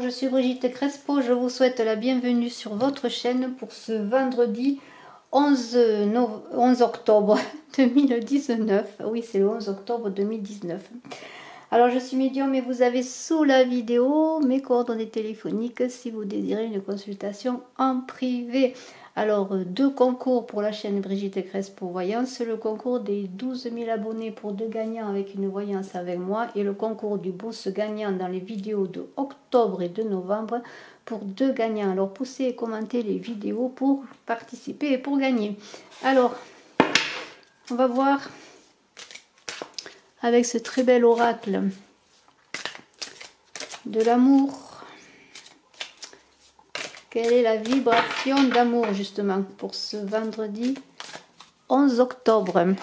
je suis Brigitte Crespo, je vous souhaite la bienvenue sur votre chaîne pour ce vendredi 11 octobre 2019. Oui, c'est le 11 octobre 2019. Alors, je suis médium et vous avez sous la vidéo mes coordonnées téléphoniques si vous désirez une consultation en privé. Alors, deux concours pour la chaîne Brigitte Crespo Voyance, le concours des 12 000 abonnés pour deux gagnants avec une voyance avec moi et le concours du boss gagnant dans les vidéos de octobre et de novembre pour deux gagnants. Alors, poussez et commentez les vidéos pour participer et pour gagner. Alors, on va voir avec ce très bel oracle de l'amour. Quelle est la vibration d'amour justement pour ce vendredi 11 octobre?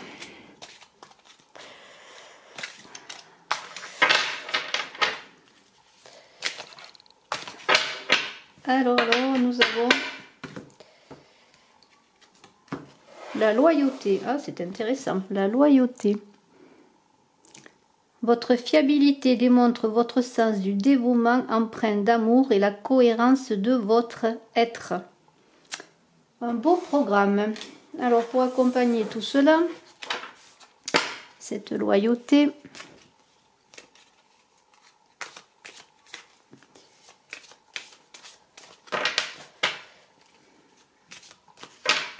Alors, nous avons la loyauté. Ah, c'est intéressant. La loyauté. Votre fiabilité démontre votre sens du dévouement empreint d'amour et la cohérence de votre être. Un beau programme. Alors, pour accompagner tout cela, cette loyauté,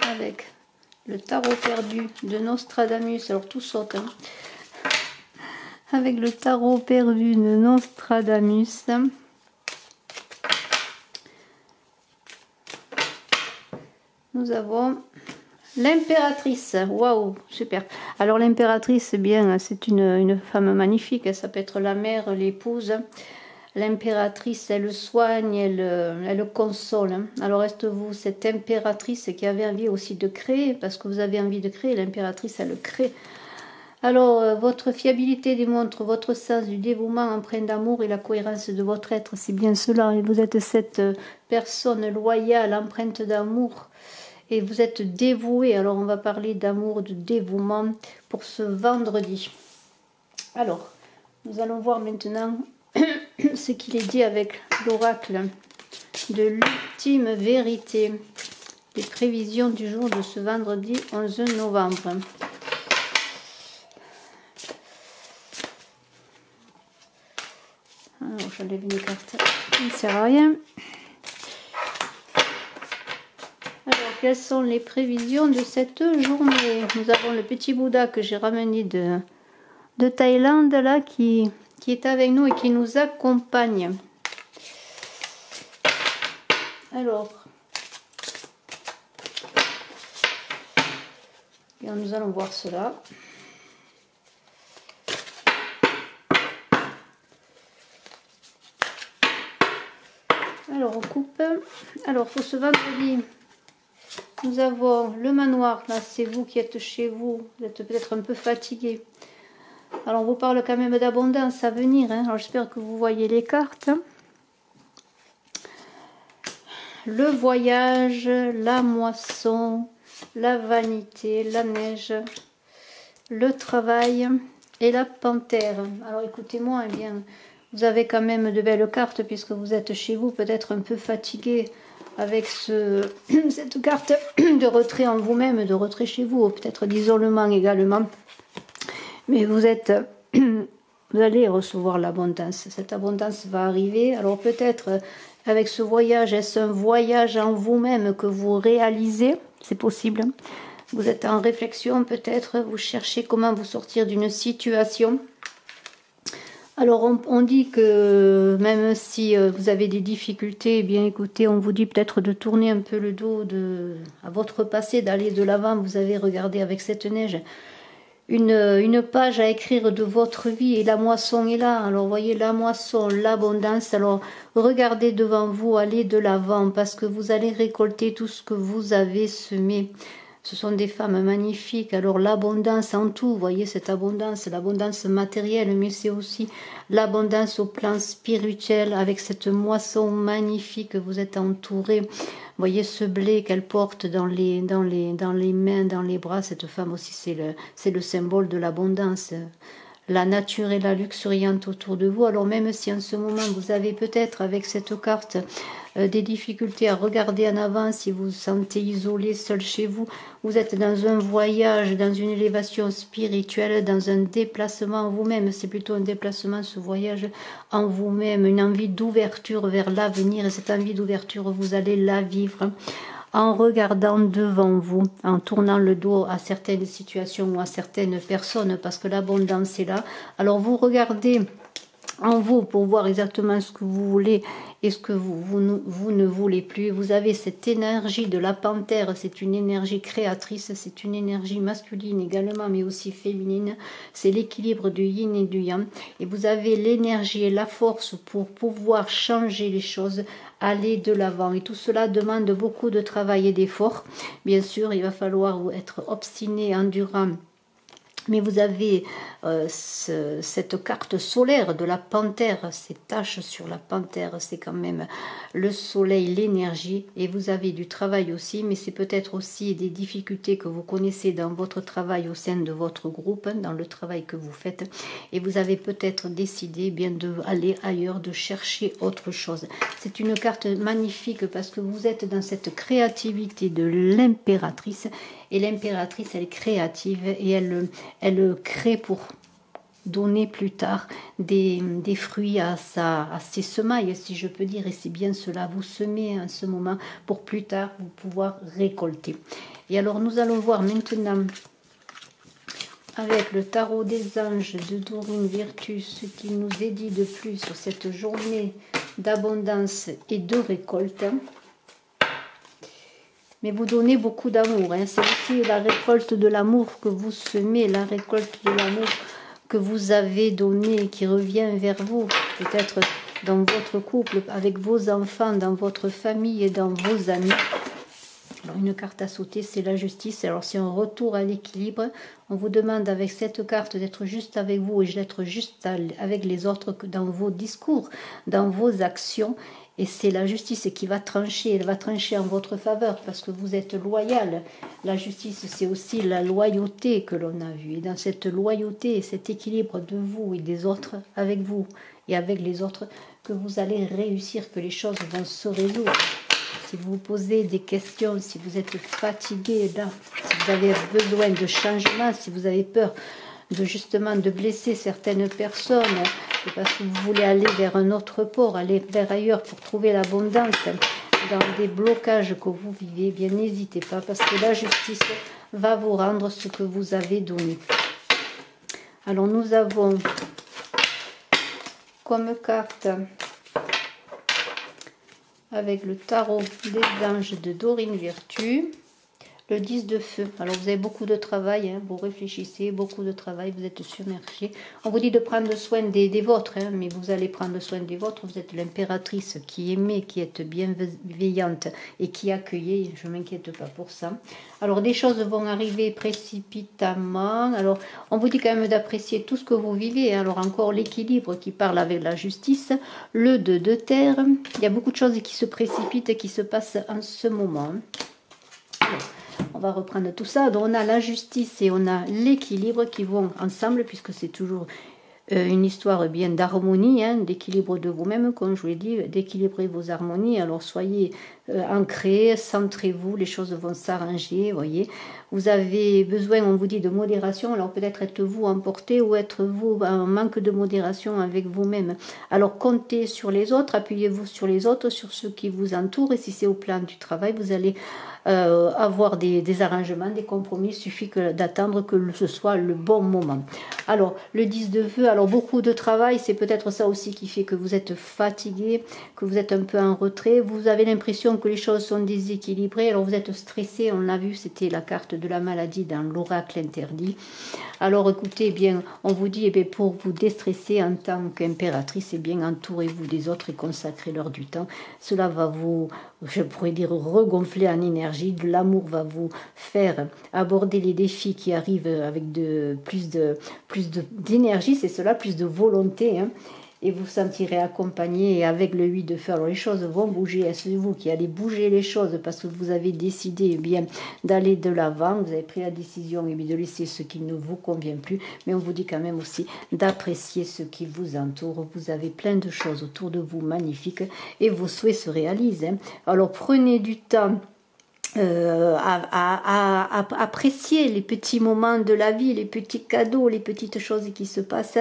avec le tarot perdu de Nostradamus, alors tout saute, hein. Avec le tarot perdu de Nostradamus, nous avons l'impératrice. Waouh, super. Alors l'impératrice, bien, c'est une femme magnifique. Ça peut être la mère, l'épouse. L'impératrice, elle soigne, elle console. Alors reste-vous cette impératrice qui avait envie aussi de créer, parce que vous avez envie de créer. L'impératrice, elle crée. Alors, votre fiabilité démontre votre sens du dévouement empreint d'amour et la cohérence de votre être. C'est bien cela. Et vous êtes cette personne loyale, empreinte d'amour. Et vous êtes dévoué. Alors, on va parler d'amour, de dévouement pour ce vendredi. Alors, nous allons voir maintenant ce qu'il est dit avec l'oracle de l'ultime vérité. Les prévisions du jour de ce vendredi 11 novembre. Alors, j'enlève une carte, ça ne sert à rien. Alors, quelles sont les prévisions de cette journée? Nous avons le petit Bouddha que j'ai ramené de Thaïlande, là, qui est avec nous et qui nous accompagne. Alors, nous allons voir cela. Alors, on coupe. Alors, pour ce vendredi, nous avons le manoir. Là, c'est vous qui êtes chez vous. Vous êtes peut-être un peu fatigué. Alors, on vous parle quand même d'abondance à venir, hein. Alors, j'espère que vous voyez les cartes. Le voyage, la moisson, la vanité, la neige, le travail et la panthère. Alors, écoutez-moi, eh bien... Vous avez quand même de belles cartes puisque vous êtes chez vous, peut-être un peu fatigué avec cette carte de retrait en vous-même, de retrait chez vous, peut-être d'isolement également. Mais vous allez recevoir l'abondance. Cette abondance va arriver. Alors peut-être avec ce voyage, est-ce un voyage en vous-même que vous réalisez? C'est possible. Vous êtes en réflexion peut-être, vous cherchez comment vous sortir d'une situation. Alors, on dit que même si vous avez des difficultés, eh bien écoutez, on vous dit peut-être de tourner un peu le dos à votre passé, d'aller de l'avant. Vous avez regardé avec cette neige une page à écrire de votre vie et la moisson est là. Alors, voyez la moisson, l'abondance. Alors, regardez devant vous, allez de l'avant parce que vous allez récolter tout ce que vous avez semé. Ce sont des femmes magnifiques. Alors l'abondance en tout, vous voyez cette abondance, l'abondance matérielle, mais c'est aussi l'abondance au plan spirituel avec cette moisson magnifique. Vous êtes entouré. Vous voyez ce blé qu'elle porte dans les mains, dans les bras. Cette femme aussi, c'est le symbole de l'abondance. la nature et la luxuriante autour de vous. Alors même si en ce moment vous avez peut-être avec cette carte des difficultés à regarder en avant, si vous vous sentez isolé, seul chez vous, vous êtes dans un voyage, dans une élévation spirituelle, dans un déplacement en vous-même. C'est plutôt un déplacement, ce voyage en vous-même, une envie d'ouverture vers l'avenir. Et cette envie d'ouverture, vous allez la vivre en regardant devant vous, en tournant le dos à certaines situations ou à certaines personnes, parce que l'abondance est là. Alors vous regardez en vous pour voir exactement ce que vous voulez et ce que vous ne voulez plus. Vous avez cette énergie de la panthère, c'est une énergie créatrice, c'est une énergie masculine également, mais aussi féminine. C'est l'équilibre du yin et du yang. Et vous avez l'énergie et la force pour pouvoir changer les choses, aller de l'avant. Et tout cela demande beaucoup de travail et d'effort. Bien sûr, il va falloir être obstiné, endurant. Mais vous avez cette carte solaire de la panthère, ces taches sur la panthère, c'est quand même le soleil, l'énergie, et vous avez du travail aussi, mais c'est peut-être aussi des difficultés que vous connaissez dans votre travail au sein de votre groupe, dans le travail que vous faites, et vous avez peut-être décidé bien d'aller ailleurs, de chercher autre chose. C'est une carte magnifique parce que vous êtes dans cette créativité de l'impératrice, et l'impératrice, elle est créative et elle crée pour donner plus tard des fruits à ses semailles, si je peux dire. Et c'est bien cela, vous semez en ce moment pour plus tard vous pouvoir récolter. Et alors nous allons voir maintenant avec le tarot des anges de Dorine Virtus ce qu'il nous est dit de plus sur cette journée d'abondance et de récolte. Mais vous donnez beaucoup d'amour. Hein. C'est aussi la récolte de l'amour que vous semez, la récolte de l'amour que vous avez donné, qui revient vers vous, peut-être dans votre couple, avec vos enfants, dans votre famille et dans vos amis. Alors, une carte à sauter, c'est la justice. Alors, c'est un retour à l'équilibre. On vous demande avec cette carte d'être juste avec vous et d'être juste avec les autres dans vos discours, dans vos actions. Et c'est la justice qui va trancher, elle va trancher en votre faveur parce que vous êtes loyal. La justice, c'est aussi la loyauté que l'on a vue. Et dans cette loyauté et cet équilibre de vous et des autres, avec vous et avec les autres, que vous allez réussir, que les choses vont se résoudre. Si vous vous posez des questions, si vous êtes fatigué, là, si vous avez besoin de changement, si vous avez peur de blesser certaines personnes, c'est parce que vous voulez aller vers un autre port, aller vers ailleurs pour trouver l'abondance dans des blocages que vous vivez, eh bien n'hésitez pas parce que la justice va vous rendre ce que vous avez donné. Alors nous avons comme carte avec le tarot des anges de Dorine Virtus, le 10 de feu. Alors vous avez beaucoup de travail, hein, vous réfléchissez, beaucoup de travail, vous êtes submergé. On vous dit de prendre soin des vôtres, hein, mais vous allez prendre soin des vôtres. Vous êtes l'impératrice qui aimait, qui est bienveillante et qui accueillait. Je ne m'inquiète pas pour ça. Alors des choses vont arriver précipitamment. Alors on vous dit quand même d'apprécier tout ce que vous vivez. Alors encore l'équilibre qui parle avec la justice. Le 2 de terre. Il y a beaucoup de choses qui se précipitent et qui se passent en ce moment. Alors, on va reprendre tout ça. Donc on a la justice et on a l'équilibre qui vont ensemble puisque c'est toujours une histoire bien d'harmonie, hein, d'équilibre de vous-même, comme je vous l'ai dit, d'équilibrer vos harmonies. Alors soyez ancrés, centrez-vous, les choses vont s'arranger, voyez. Vous avez besoin, on vous dit, de modération. Alors peut-être êtes-vous emporté ou êtes-vous en manque de modération avec vous-même. Alors comptez sur les autres, appuyez-vous sur les autres, sur ceux qui vous entourent. Et si c'est au plan du travail, vous allez avoir des arrangements, des compromis. Il suffit d'attendre que ce soit le bon moment. Alors le 10 de feu, alors beaucoup de travail, c'est peut-être ça aussi qui fait que vous êtes fatigué, que vous êtes un peu en retrait. Vous avez l'impression que les choses sont déséquilibrées. Alors vous êtes stressé, on l'a vu, c'était la carte de la maladie dans l'oracle interdit. Alors écoutez, eh bien, on vous dit, eh bien, pour vous déstresser en tant qu'impératrice, eh bien, entourez-vous des autres et consacrez-leur du temps. Cela va vous, je pourrais dire, regonfler en énergie. De l'amour va vous faire aborder les défis qui arrivent avec plus d'énergie, c'est cela, plus de volonté, hein. et vous sentirez accompagné. Et avec le 8 de feu, alors les choses vont bouger. Est-ce vous qui allez bouger les choses parce que vous avez décidé bien d'aller de l'avant, vous avez pris la décision de laisser ce qui ne vous convient plus, mais on vous dit quand même aussi d'apprécier ce qui vous entoure. Vous avez plein de choses autour de vous magnifiques et vos souhaits se réalisent. Alors prenez du temps apprécier les petits moments de la vie, les petits cadeaux, les petites choses qui se passent.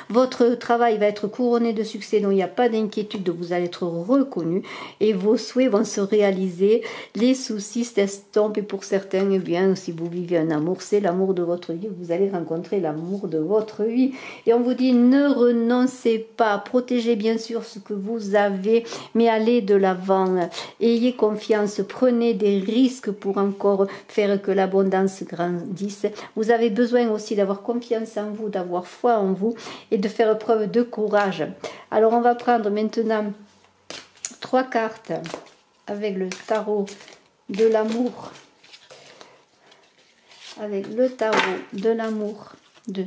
Votre travail va être couronné de succès, donc il n'y a pas d'inquiétude, vous allez être reconnu et vos souhaits vont se réaliser. Les soucis s'estompent et pour certains, eh bien, si vous vivez un amour, c'est l'amour de votre vie, vous allez rencontrer l'amour de votre vie. Et on vous dit, ne renoncez pas, protégez bien sûr ce que vous avez, mais allez de l'avant, ayez confiance, prenez des risques pour encore faire que l'abondance grandisse. Vous avez besoin aussi d'avoir confiance en vous, d'avoir foi en vous et de faire preuve de courage. Alors on va prendre maintenant 3 cartes avec le tarot de l'amour, avec le tarot de l'amour de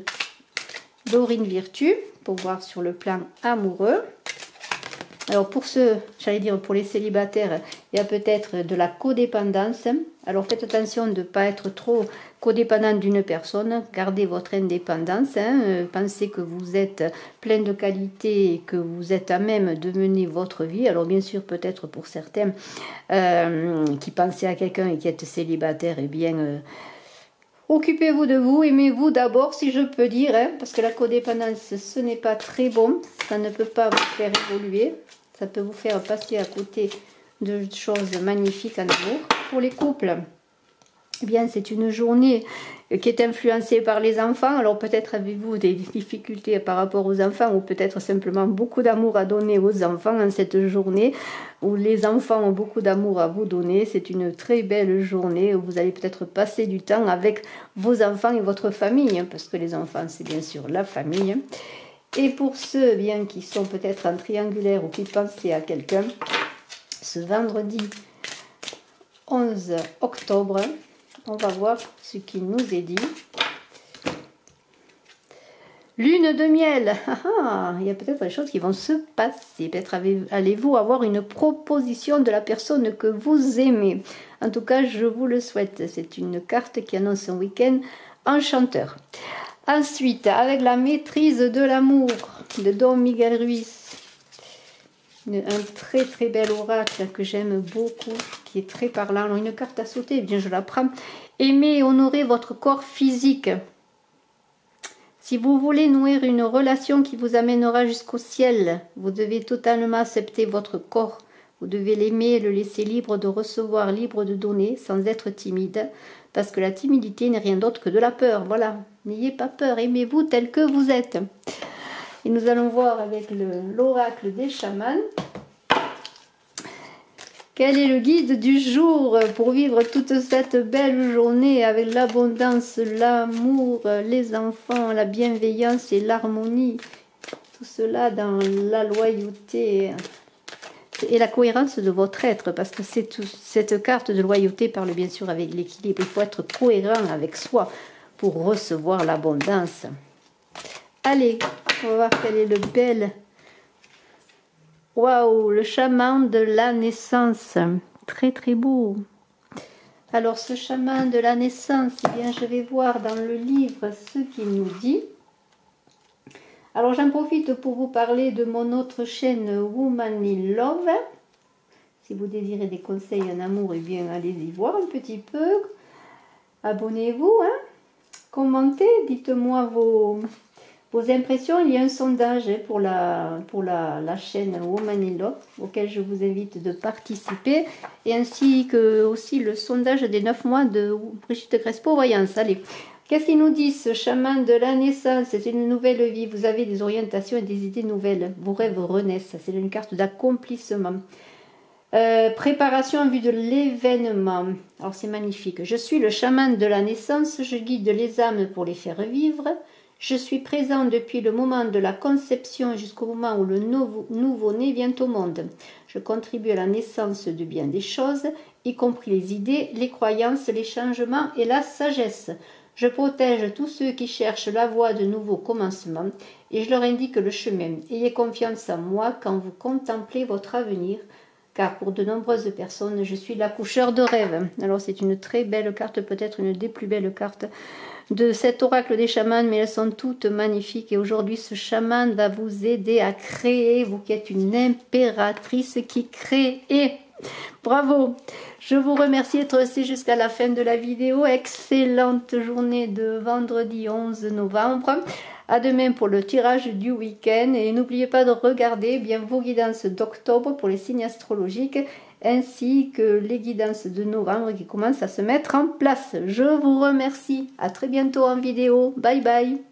Dorine Virtue pour voir sur le plan amoureux. Alors pour ceux, j'allais dire pour les célibataires, il y a peut-être de la codépendance. Alors faites attention de ne pas être trop codépendant d'une personne. Gardez votre indépendance. Pensez que vous êtes plein de qualités et que vous êtes à même de mener votre vie. Alors bien sûr, peut-être pour certains qui pensaient à quelqu'un et qui êtes célibataire, eh bien... occupez-vous de vous, aimez-vous d'abord si je peux dire, parce que la codépendance ce n'est pas très bon, ça ne peut pas vous faire évoluer, ça peut vous faire passer à côté de choses magnifiques en amour. Pour les couples, eh bien c'est une journée qui est influencée par les enfants, alors peut-être avez-vous des difficultés par rapport aux enfants ou peut-être simplement beaucoup d'amour à donner aux enfants en cette journée où les enfants ont beaucoup d'amour à vous donner. C'est une très belle journée où vous allez peut-être passer du temps avec vos enfants et votre famille, parce que les enfants c'est bien sûr la famille. Et pour ceux bien qui sont peut-être en triangulaire ou qui pensaient à quelqu'un, ce vendredi 11 octobre, on va voir ce qui nous est dit. Lune de miel, il y a peut-être des choses qui vont se passer. Peut-être allez-vous avoir une proposition de la personne que vous aimez. En tout cas, je vous le souhaite. C'est une carte qui annonce un week-end enchanteur. Ensuite, avec la maîtrise de l'amour de Don Miguel Ruiz. Un très très bel oracle que j'aime beaucoup, qui est très parlant. Alors, une carte à sauter, eh bien je la prends. Aimez et honorez votre corps physique. Si vous voulez nourrir une relation qui vous amènera jusqu'au ciel, vous devez totalement accepter votre corps. Vous devez l'aimer, le laisser libre de recevoir, libre de donner, sans être timide. Parce que la timidité n'est rien d'autre que de la peur. Voilà, n'ayez pas peur, aimez-vous tel que vous êtes. Et nous allons voir avec l'oracle des chamans. Quel est le guide du jour pour vivre toute cette belle journée avec l'abondance, l'amour, les enfants, la bienveillance et l'harmonie. Tout cela dans la loyauté et la cohérence de votre être. Parce que cette carte de loyauté parle bien sûr avec l'équilibre. Il faut être cohérent avec soi pour recevoir l'abondance. Allez, on va voir quel est le bel... Waouh, le chaman de la naissance. Très très beau. Alors ce chaman de la naissance, eh bien, je vais voir dans le livre ce qu'il nous dit. Alors j'en profite pour vous parler de mon autre chaîne Womanly Love. Si vous désirez des conseils en amour, eh bien allez-y voir un petit peu. Abonnez-vous, commentez, dites-moi vos impressions. Il y a un sondage pour la chaîne Womanly Love auquel je vous invite de participer, et ainsi que aussi le sondage des 9 mois de Brigitte Crespo Voyance. Allez, qu'est-ce qu'il nous dit ce chaman de la naissance? C'est une nouvelle vie, vous avez des orientations et des idées nouvelles, vos rêves renaissent, c'est une carte d'accomplissement. Préparation en vue de l'événement. Alors c'est magnifique. Je suis le chaman de la naissance, je guide les âmes pour les faire vivre. Je suis présent depuis le moment de la conception jusqu'au moment où le nouveau-né vient au monde. Je contribue à la naissance de bien des choses, y compris les idées, les croyances, les changements et la sagesse. Je protège tous ceux qui cherchent la voie de nouveaux commencements et je leur indique le chemin. Ayez confiance en moi quand vous contemplez votre avenir, car pour de nombreuses personnes, je suis l'accoucheur de rêve. Alors c'est une très belle carte, peut-être une des plus belles cartes de cet oracle des chamans, mais elles sont toutes magnifiques. Et aujourd'hui, ce chaman va vous aider à créer, vous qui êtes une impératrice qui crée. Et bravo! Je vous remercie d'être resté jusqu'à la fin de la vidéo. Excellente journée de vendredi 11 novembre. À demain pour le tirage du week-end. Et n'oubliez pas de regarder bien vos guidances d'octobre pour les signes astrologiques, ainsi que les guidances de novembre qui commencent à se mettre en place. Je vous remercie. À très bientôt en vidéo. Bye bye.